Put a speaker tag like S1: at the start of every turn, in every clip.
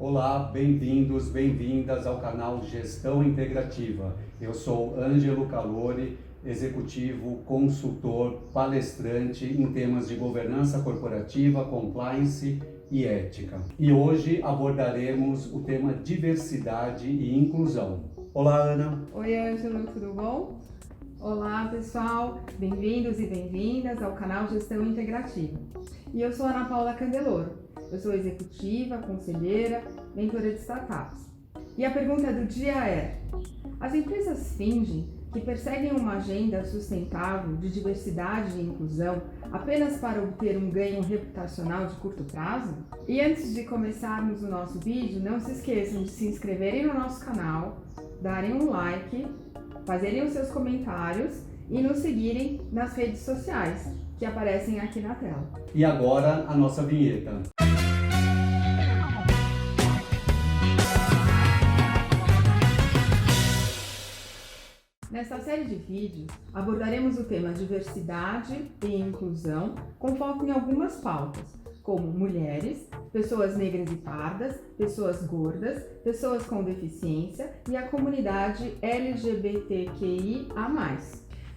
S1: Olá, bem-vindos, bem-vindas ao canal Gestão Integrativa. Eu sou Ângelo Calori, executivo, consultor, palestrante em temas de governança corporativa, compliance e ética. E hoje abordaremos o tema diversidade e inclusão. Olá, Ana.
S2: Oi, Ângelo, tudo bom? Olá, pessoal, bem-vindos e bem-vindas ao canal Gestão Integrativa. E eu sou Ana Paula Candeloro. Eu sou executiva, conselheira, mentora de startups. E a pergunta do dia é: as empresas fingem que perseguem uma agenda sustentável de diversidade e inclusão apenas para obter um ganho reputacional de curto prazo? E antes de começarmos o nosso vídeo, não se esqueçam de se inscreverem no nosso canal, darem um like, fazerem os seus comentários e nos seguirem nas redes sociais que aparecem aqui na tela.
S1: E agora a nossa vinheta.
S2: Nesta série de vídeos, abordaremos o tema diversidade e inclusão com foco em algumas pautas, como mulheres, pessoas negras e pardas, pessoas gordas, pessoas com deficiência e a comunidade LGBTQIA+.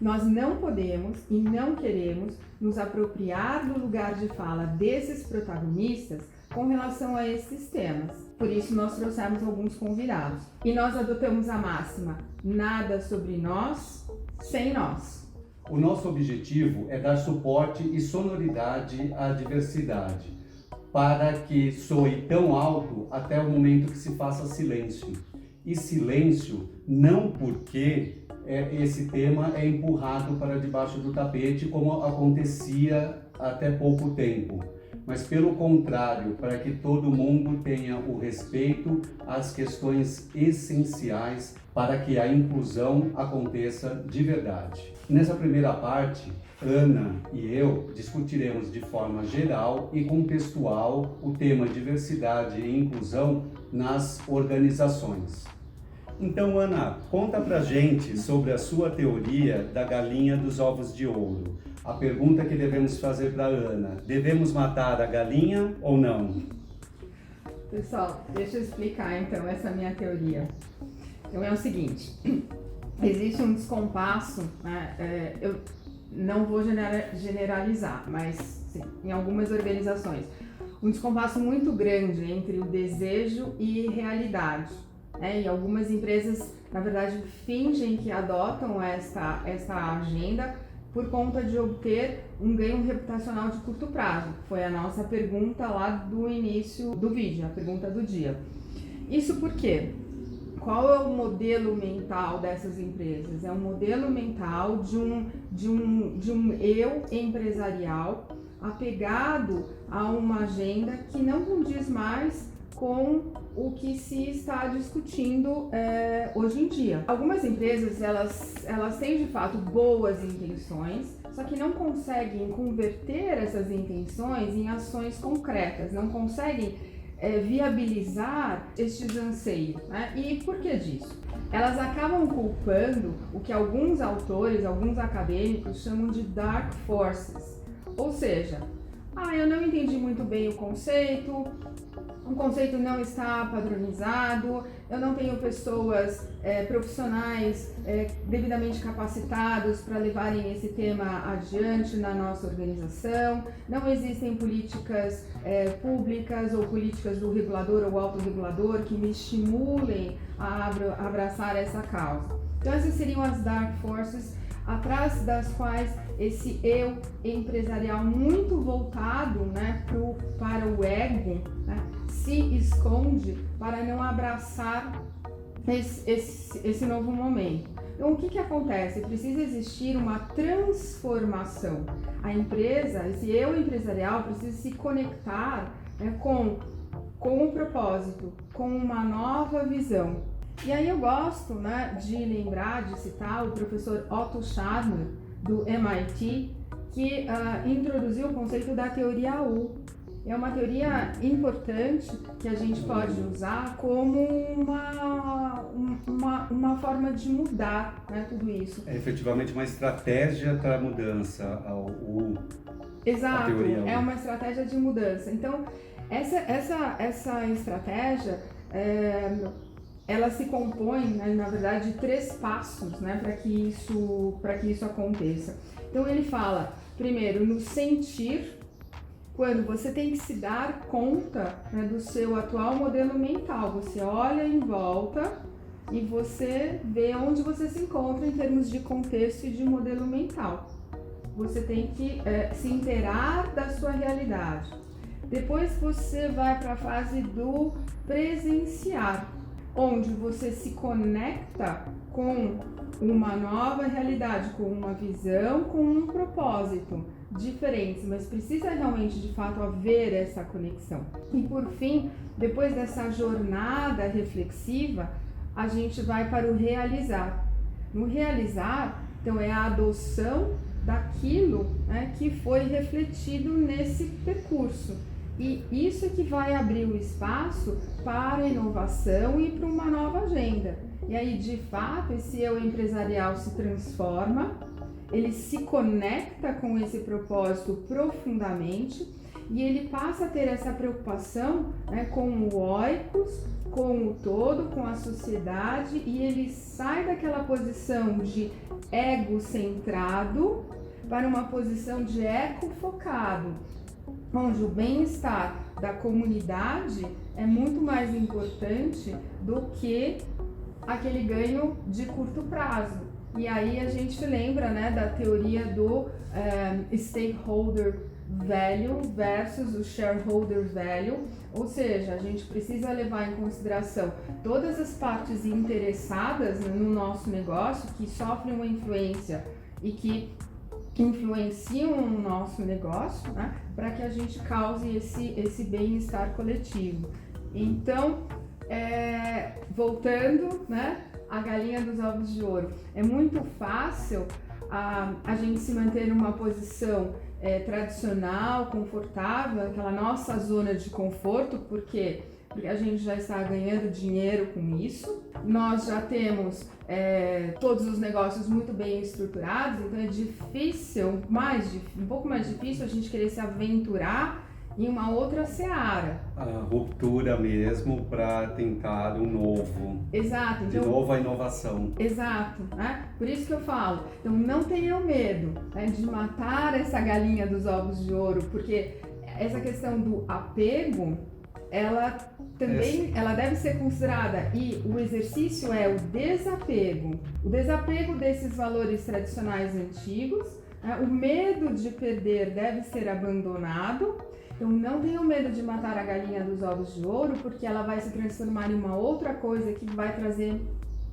S2: Nós não podemos e não queremos nos apropriar do lugar de fala desses protagonistas com relação a esses temas. Por isso, nós trouxemos alguns convidados. E nós adotamos a máxima: nada sobre nós, sem nós.
S1: O nosso objetivo é dar suporte e sonoridade à diversidade, para que soe tão alto até o momento que se faça silêncio. E silêncio não porque esse tema é empurrado para debaixo do tapete, como acontecia até pouco tempo, mas pelo contrário, para que todo mundo tenha o respeito às questões essenciais para que a inclusão aconteça de verdade. Nessa primeira parte, Ana e eu discutiremos de forma geral e contextual o tema diversidade e inclusão nas organizações. Então, Ana, conta pra gente sobre a sua teoria da galinha dos ovos de ouro. A pergunta que devemos fazer para Ana: devemos matar a galinha ou não?
S2: Pessoal, deixa eu explicar então essa minha teoria. Então é o seguinte: existe um descompasso, né? Eu não vou generalizar, mas sim, em algumas organizações, um descompasso muito grande entre o desejo e realidade. E algumas empresas, na verdade, fingem que adotam esta agenda por conta de obter um ganho reputacional de curto prazo. Foi a nossa pergunta lá do início do vídeo, a pergunta do dia. Isso por quê? Qual é o modelo mental dessas empresas? É um modelo mental de um eu empresarial apegado a uma agenda que não condiz mais com o que se está discutindo hoje em dia. Algumas empresas, elas têm de fato boas intenções, só que não conseguem converter essas intenções em ações concretas, não conseguem viabilizar estes anseios, né? E por que disso? Elas acabam culpando o que alguns autores, alguns acadêmicos chamam de dark forces, ou seja, eu não entendi muito bem o conceito não está padronizado, eu não tenho pessoas profissionais devidamente capacitados para levarem esse tema adiante na nossa organização, não existem políticas públicas ou políticas do regulador ou autorregulador que me estimulem a abraçar essa causa. Então essas seriam as dark forces atrás das quais esse eu empresarial muito voltado, né, para o ego, né, se esconde para não abraçar esse novo momento. Então o que acontece? Precisa existir uma transformação. A empresa, esse eu empresarial precisa se conectar, né, com o propósito, com uma nova visão. E aí eu gosto, né, de lembrar, de citar o professor Otto Scharmer, do MIT, que introduziu o conceito da teoria U. É uma teoria importante que a gente pode usar como uma forma de mudar, né, tudo isso.
S1: É efetivamente uma estratégia para a mudança,
S2: Exato, é uma estratégia de mudança. Então, Essa estratégia, ela se compõe, né, na verdade, de 3 passos, né, para que isso aconteça. Então ele fala, primeiro, no sentir, quando você tem que se dar conta, né, do seu atual modelo mental. Você olha em volta e você vê onde você se encontra em termos de contexto e de modelo mental. Você tem que se inteirar da sua realidade. Depois você vai para a fase do presenciar, onde você se conecta com uma nova realidade, com uma visão, com um propósito diferentes, mas precisa realmente de fato haver essa conexão. E por fim, depois dessa jornada reflexiva, a gente vai para o realizar. No realizar, então, é a adoção daquilo, né, que foi refletido nesse percurso. E isso é que vai abrir o espaço para a inovação e para uma nova agenda. E aí, de fato, esse eu empresarial se transforma, ele se conecta com esse propósito profundamente e ele passa a ter essa preocupação, né, com o oikos, com o todo, com a sociedade, e ele sai daquela posição de ego centrado para uma posição de eco focado, onde o bem-estar da comunidade é muito mais importante do que aquele ganho de curto prazo. E aí a gente lembra, né, da teoria do stakeholder value versus o shareholder value, ou seja, a gente precisa levar em consideração todas as partes interessadas, né, no nosso negócio, que sofrem uma influência e que influenciam no nosso negócio, né, para que a gente cause esse bem-estar coletivo. Então, voltando, né, a galinha dos ovos de ouro, é muito fácil a gente se manter numa posição tradicional, confortável, aquela nossa zona de conforto, porque a gente já está ganhando dinheiro com isso, nós já temos todos os negócios muito bem estruturados, então é difícil, um pouco mais difícil a gente querer se aventurar em uma outra seara.
S1: A ruptura mesmo para tentar um novo.
S2: Exato.
S1: De novo a inovação.
S2: Exato, né? Por isso que eu falo, então não tenham medo, né, de matar essa galinha dos ovos de ouro, porque essa questão do apego, ela também ela deve ser considerada, e o exercício é o desapego desses valores tradicionais antigos, né? O medo de perder deve ser abandonado. Então não tenham medo de matar a galinha dos ovos de ouro, porque ela vai se transformar em uma outra coisa que vai trazer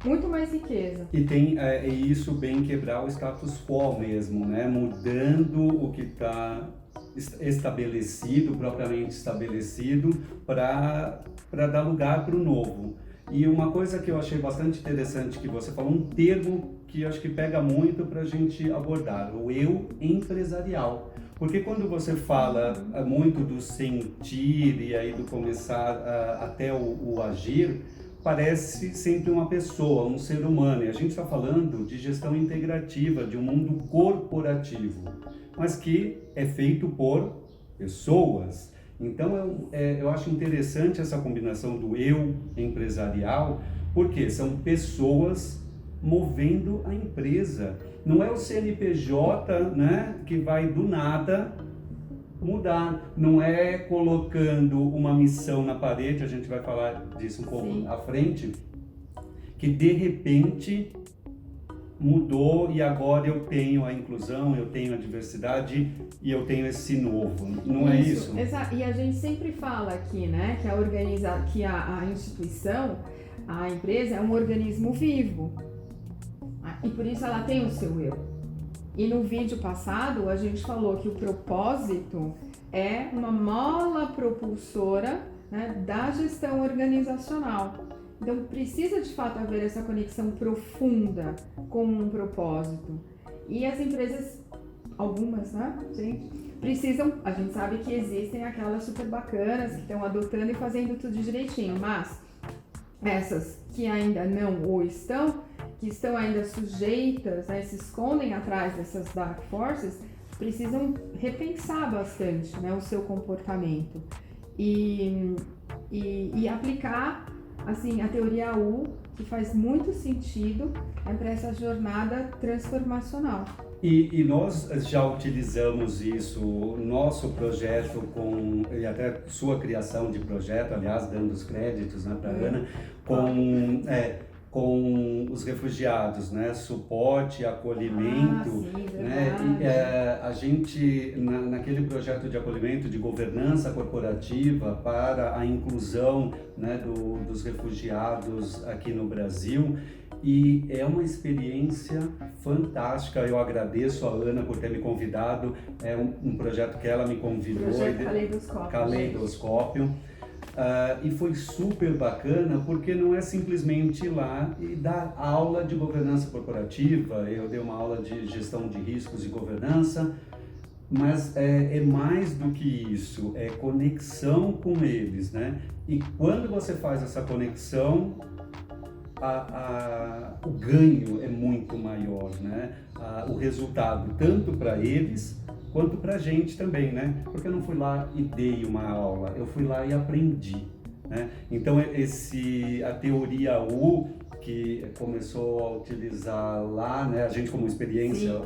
S2: muito mais riqueza.
S1: E tem isso bem quebrar o status quo mesmo, né? Mudando o que está estabelecido, propriamente estabelecido, para dar lugar para o novo. E uma coisa que eu achei bastante interessante que você falou, um termo que eu acho que pega muito para a gente abordar, o eu empresarial. Porque quando você fala muito do sentir e aí do começar até o agir, parece sempre uma pessoa, um ser humano. E a gente está falando de gestão integrativa, de um mundo corporativo, mas que é feito por pessoas. Então eu acho interessante essa combinação do eu empresarial, porque são pessoas movendo a empresa. Não é o CNPJ, né, que vai do nada mudar. Não é colocando uma missão na parede, a gente vai falar disso um pouco à frente, que de repente mudou e agora eu tenho a inclusão, eu tenho a diversidade e eu tenho esse novo. Não é isso?
S2: Exato. E a gente sempre fala aqui, né, que a instituição, a empresa é um organismo vivo. E por isso ela tem o seu eu. E no vídeo passado a gente falou que o propósito é uma mola propulsora, né, da gestão organizacional. Então precisa de fato haver essa conexão profunda com um propósito. E as empresas, algumas, né, gente, precisam, a gente sabe que existem aquelas super bacanas que estão adotando e fazendo tudo direitinho, mas essas que ainda não ou que estão ainda sujeitas, né, se escondem atrás dessas dark forces, precisam repensar bastante, né, o seu comportamento. e aplicar assim a teoria U, que faz muito sentido para essa jornada transformacional.
S1: E nós já utilizamos isso, nosso projeto e até sua criação de projeto, aliás, dando os créditos, né, para a Ana, com os refugiados, né, suporte, acolhimento,
S2: sim,
S1: né, e a gente, naquele projeto de acolhimento, de governança corporativa para a inclusão, né, dos refugiados aqui no Brasil, e é uma experiência fantástica. Eu agradeço a Ana por ter me convidado. É um projeto que ela me convidou.
S2: Projeto Caleidoscópio.
S1: Caleidoscópio. E foi super bacana porque não é simplesmente ir lá e dar aula de governança corporativa. Eu dei uma aula de gestão de riscos e governança, mas é mais do que isso, é conexão com eles, né? E quando você faz essa conexão, o ganho é muito maior, né? O resultado, tanto para eles quanto para a gente também, né? Porque eu não fui lá e dei uma aula, eu fui lá e aprendi, né? Então, a teoria U, que começou a utilizar lá, né? A gente como experiência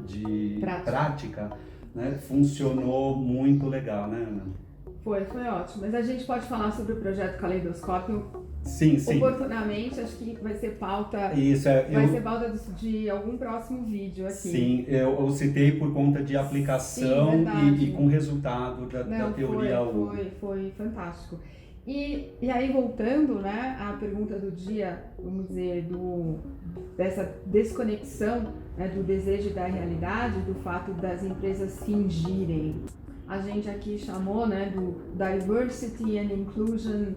S1: de prática, né? Funcionou muito legal, né, Ana?
S2: Foi ótimo. Mas a gente pode falar sobre o projeto Caleidoscópio.
S1: Sim.
S2: Oportunamente, acho que vai ser pauta.
S1: Isso,
S2: vai ser pauta de algum próximo vídeo aqui.
S1: Sim, eu citei por conta de aplicação. Sim, e com resultado da teoria U.
S2: Foi fantástico. E aí, voltando, né, à pergunta do dia, vamos dizer, dessa desconexão, né, do desejo da realidade, do fato das empresas fingirem. A gente aqui chamou, né, do Diversity and Inclusion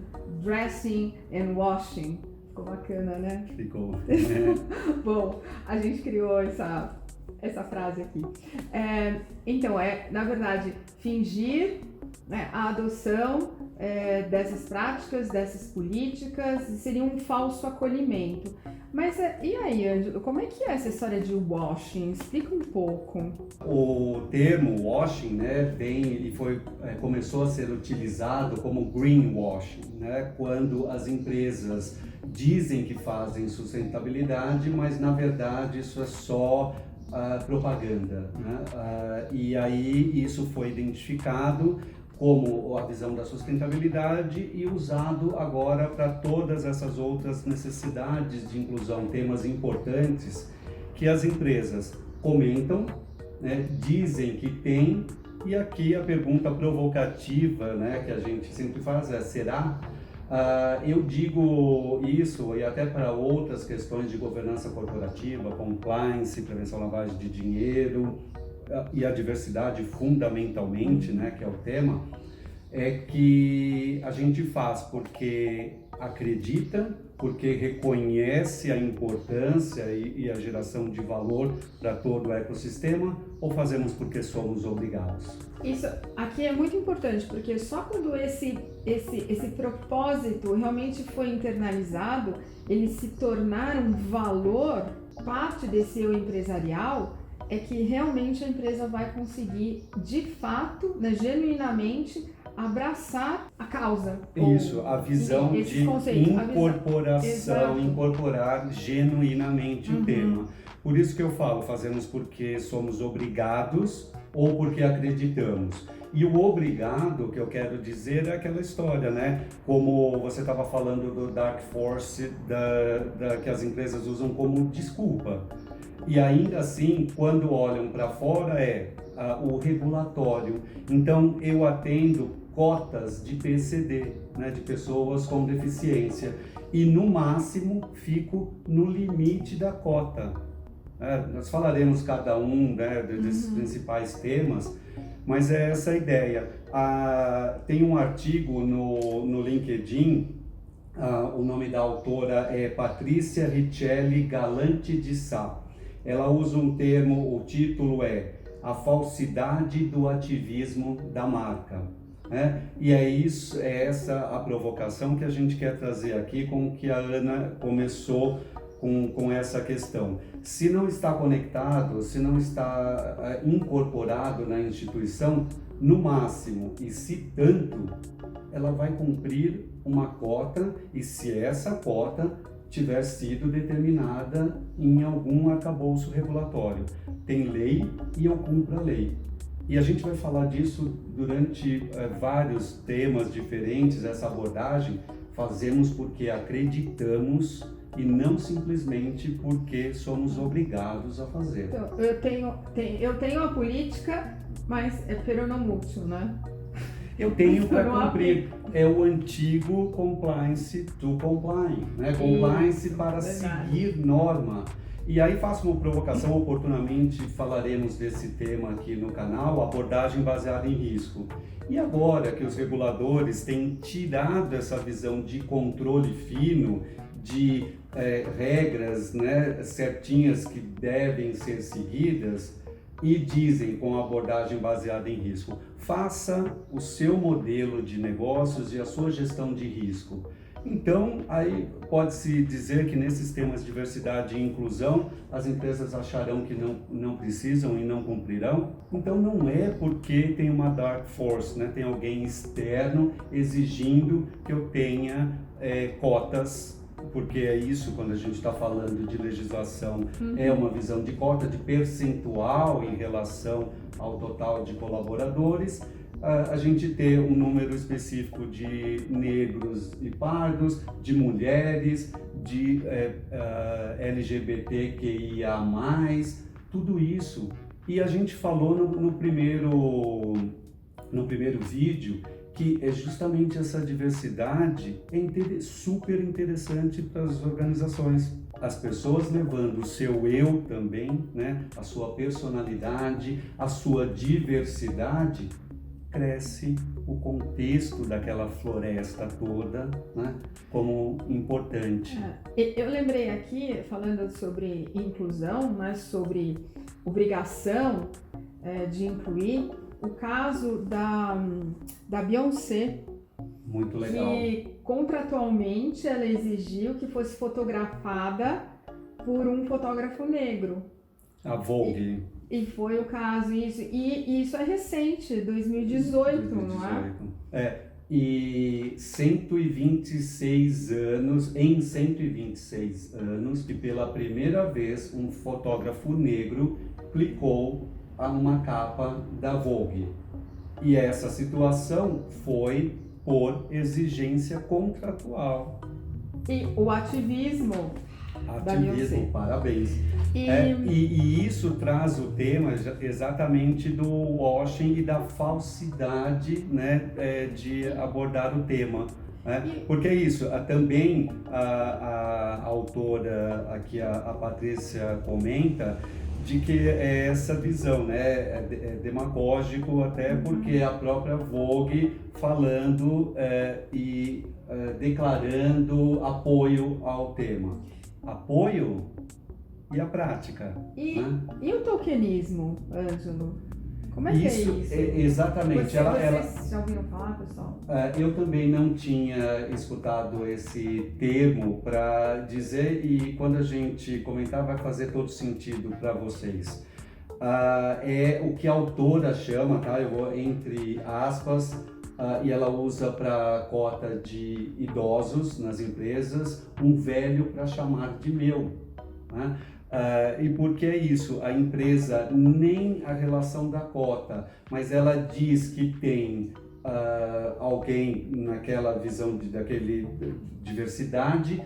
S2: Dressing and Washing. Ficou bacana, né?
S1: Ficou.
S2: Bom, a gente criou essa frase aqui. Então, na verdade, fingir, né, a adoção dessas práticas, dessas políticas, seria um falso acolhimento. Mas e aí, Ângelo, como é que é essa história de washing? Explica um pouco.
S1: O termo washing, né, começou a ser utilizado como greenwashing, né, quando as empresas dizem que fazem sustentabilidade, mas na verdade isso é só propaganda, né? E aí isso foi identificado como a visão da sustentabilidade e usado agora para todas essas outras necessidades de inclusão, temas importantes que as empresas comentam, né, dizem que tem, e aqui a pergunta provocativa, né, que a gente sempre faz é: será? Eu digo isso e até para outras questões de governança corporativa, compliance, prevenção à lavagem de dinheiro, e a diversidade fundamentalmente, né, que é o tema, é que a gente faz porque acredita, porque reconhece a importância e a geração de valor para todo o ecossistema, ou fazemos porque somos obrigados?
S2: Isso aqui é muito importante, porque só quando esse propósito realmente foi internalizado, ele se tornar um valor, parte desse eu empresarial, é que realmente a empresa vai conseguir, de fato, né, genuinamente, abraçar a causa.
S1: Isso, a visão de incorporação, incorporar genuinamente o tema. Por isso que eu falo, fazemos porque somos obrigados ou porque acreditamos. E o obrigado, que eu quero dizer, é aquela história, né? Como você estava falando do Dark Force, que as empresas usam como desculpa. E ainda assim, quando olham para fora, o regulatório. Então, eu atendo cotas de PCD, né, de pessoas com deficiência, e no máximo fico no limite da cota. Nós falaremos cada um, né, desses principais temas, mas é essa a ideia. Tem um artigo no LinkedIn, o nome da autora é Patrícia Richelli Galante de Sá. Ela usa um termo, o título é A Falsidade do Ativismo da Marca. E é essa a provocação que a gente quer trazer aqui, com o que a Ana começou com essa questão. Se não está conectado, se não está incorporado na instituição, no máximo, e se tanto, ela vai cumprir uma cota, e se essa cota tiver sido determinada em algum arcabouço regulatório. Tem lei e eu cumpro a lei. E a gente vai falar disso durante vários temas diferentes, essa abordagem. Fazemos porque acreditamos e não simplesmente porque somos obrigados a fazer.
S2: Então, eu tenho a política, mas é peronomútil, né?
S1: Eu tenho para cumprir. É o antigo compliance to comply, né? Compliance para seguir norma. E aí faço uma provocação, oportunamente falaremos desse tema aqui no canal, abordagem baseada em risco. E agora que os reguladores têm tirado essa visão de controle fino, de regras, né, certinhas que devem ser seguidas, e dizem com a abordagem baseada em risco, faça o seu modelo de negócios e a sua gestão de risco. Então, aí pode-se dizer que nesses temas de diversidade e inclusão, as empresas acharão que não precisam e não cumprirão. Então, não é porque tem uma dark force, né? Tem alguém externo exigindo que eu tenha cotas, porque é isso, quando a gente está falando de legislação, é uma visão de cota, de percentual em relação ao total de colaboradores. A gente ter um número específico de negros e pardos, de mulheres, de LGBTQIA+, tudo isso. E a gente falou no primeiro vídeo que é justamente essa diversidade super interessante para as organizações. As pessoas levando o seu eu também, né? A sua personalidade, a sua diversidade, cresce o contexto daquela floresta toda, né, como importante.
S2: Eu lembrei aqui, falando sobre inclusão, mas sobre obrigação de incluir, o caso da Beyoncé.
S1: Muito legal.
S2: Que contratualmente ela exigiu que fosse fotografada por um fotógrafo negro.
S1: A Vogue.
S2: E foi o caso, e isso é recente, 2018, não é?
S1: E 126 anos, em 126 anos, que pela primeira vez um fotógrafo negro clicou a uma capa da Vogue. E essa situação foi por exigência contratual.
S2: E o ativismo da Beyoncé.
S1: Parabéns. E isso traz o tema exatamente do washing e da falsidade, né, de abordar o tema. Porque é isso, também a autora aqui, a Patrícia, comenta de que é essa visão, né, é demagógico até porque a própria Vogue falando e declarando apoio ao tema. Apoio e a prática.
S2: E o tokenismo, Ângelo? Como é que é isso?
S1: Exatamente.
S2: Vocês já ouviram falar, pessoal?
S1: Eu também não tinha escutado esse termo para dizer, e quando a gente comentar vai fazer todo sentido para vocês. É o que a autora chama, tá? Eu vou entre aspas, e ela usa para cota de idosos nas empresas, um velho para chamar de meu, né? E por que isso? A empresa nem a relação da cota, mas ela diz que tem alguém naquela visão daquele diversidade,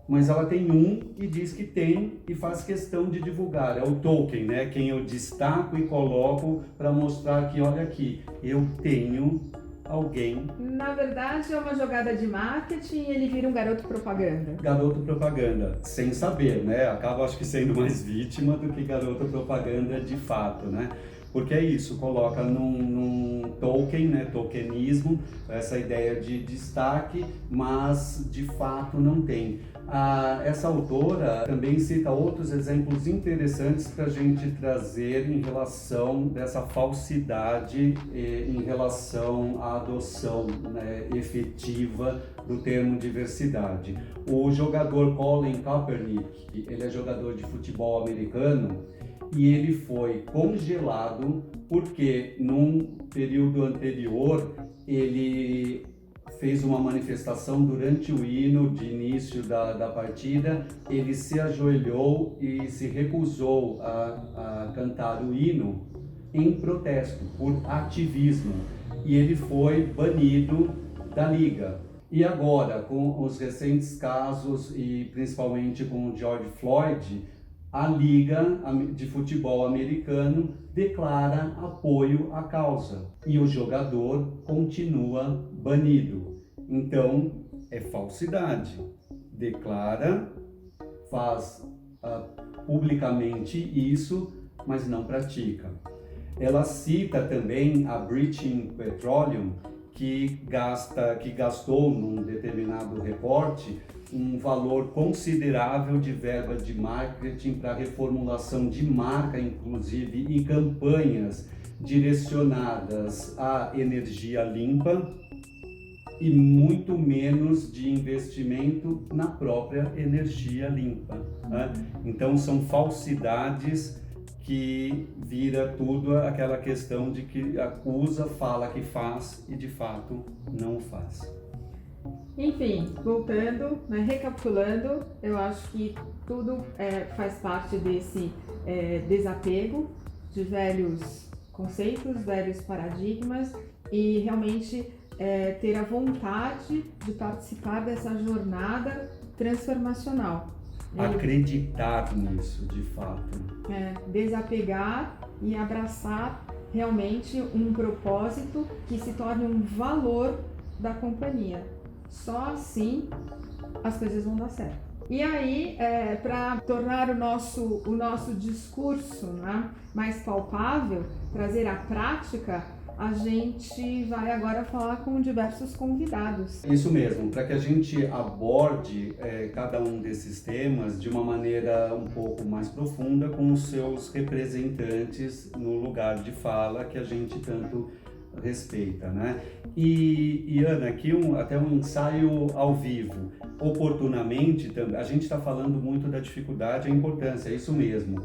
S1: mas ela tem um e diz que tem e faz questão de divulgar. É o token, né? Quem eu destaco e coloco para mostrar que, olha aqui, eu tenho alguém.
S2: Na verdade é uma jogada de marketing e ele vira um garoto propaganda.
S1: Garoto propaganda, sem saber, né? Acaba, acho que, sendo mais vítima do que garoto propaganda de fato, né? Porque é isso, coloca num token, né? Tokenismo, essa ideia de destaque, mas de fato não tem. Essa autora também cita outros exemplos interessantes para a gente trazer em relação dessa falsidade em relação à adoção, né, efetiva do termo diversidade. O jogador Colin Kaepernick, ele é jogador de futebol americano, e ele foi congelado porque num período anterior ele fez uma manifestação durante o hino de início da partida, ele se ajoelhou e se recusou a cantar o hino em protesto, por ativismo, e ele foi banido da liga. E agora, com os recentes casos e principalmente com o George Floyd, a Liga de Futebol Americano declara apoio à causa e o jogador continua banido. Então, é falsidade. Declara, faz publicamente isso, mas não pratica. Ela cita também a British Petroleum, que gastou num determinado reporte um valor considerável de verba de marketing para reformulação de marca, inclusive, e campanhas direcionadas à energia limpa e muito menos de investimento na própria energia limpa, né? Então são falsidades que vira tudo aquela questão de que acusa, fala que faz e de fato não faz.
S2: Enfim, voltando, né, recapitulando, eu acho que tudo faz parte desse desapego de velhos conceitos, velhos paradigmas e realmente ter a vontade de participar dessa jornada transformacional.
S1: Acreditar nisso, de fato.
S2: Desapegar e abraçar realmente um propósito que se torne um valor da companhia. Só assim as coisas vão dar certo. E aí, para tornar o nosso discurso, né, mais palpável, trazer à prática, a gente vai agora falar com diversos convidados.
S1: Isso mesmo, para que a gente aborde cada um desses temas de uma maneira um pouco mais profunda com os seus representantes no lugar de fala que a gente tanto respeita, né? E Ana, aqui até um ensaio ao vivo. Oportunamente, a gente está falando muito da dificuldade e a importância, é isso mesmo.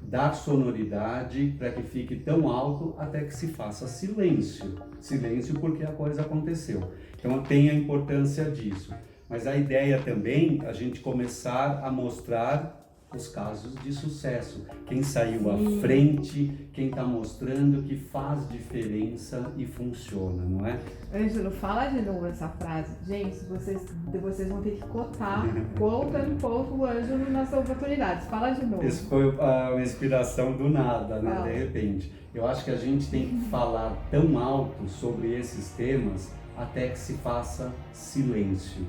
S1: Dar sonoridade para que fique tão alto até que se faça silêncio. Silêncio porque a coisa aconteceu. Então tem a importância disso. Mas a ideia também é a gente começar a mostrar os casos de sucesso. Quem saiu à frente, quem está mostrando que faz diferença e funciona, não é?
S2: Ângelo, fala de novo essa frase. Gente, vocês vão ter que cotar, quote o Ângelo nas oportunidades. Fala de novo.
S1: Isso foi uma inspiração do nada, né? De repente. Eu acho que a gente tem que falar tão alto sobre esses temas até que se faça silêncio.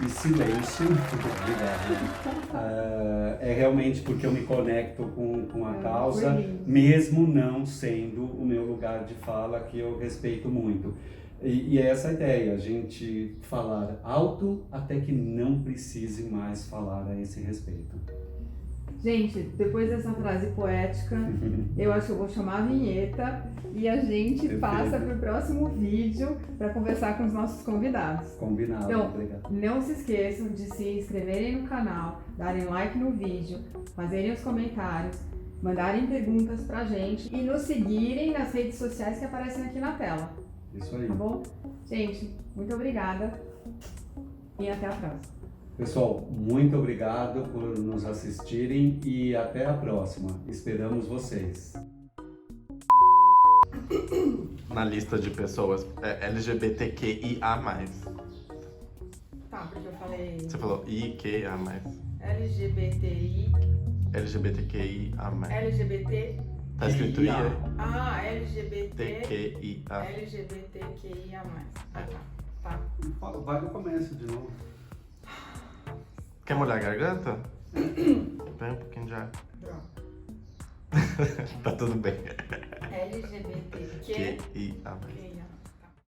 S1: E silêncio, é realmente porque eu me conecto com a causa, mesmo não sendo o meu lugar de fala, que eu respeito muito. E é essa a ideia, a gente falar alto até que não precise mais falar a esse respeito.
S2: Gente, depois dessa frase poética, eu acho que eu vou chamar a vinheta e a gente passa para o próximo vídeo para conversar com os nossos convidados.
S1: Combinado,
S2: então,
S1: obrigado.
S2: Não se esqueçam de se inscreverem no canal, darem like no vídeo, fazerem os comentários, mandarem perguntas pra gente e nos seguirem nas redes sociais que aparecem aqui na tela.
S1: Isso aí.
S2: Tá bom? Gente, muito obrigada e até a próxima.
S1: Pessoal, muito obrigado por nos assistirem e até a próxima. Esperamos vocês.
S3: Na lista de pessoas LGBTQIA+.
S2: Tá, porque eu falei...
S3: Você falou IQA+.
S2: LGBTI...
S3: LGBTQIA+.
S2: LGBT...
S3: Tá escrito IA.
S2: LGBT...
S3: TQIA.
S2: LGBTQIA+. Tá.
S1: Vai no começo de novo.
S3: Quer molhar a garganta? Vem um pouquinho de ar. Tá tudo bem.
S2: LGBTQIA+.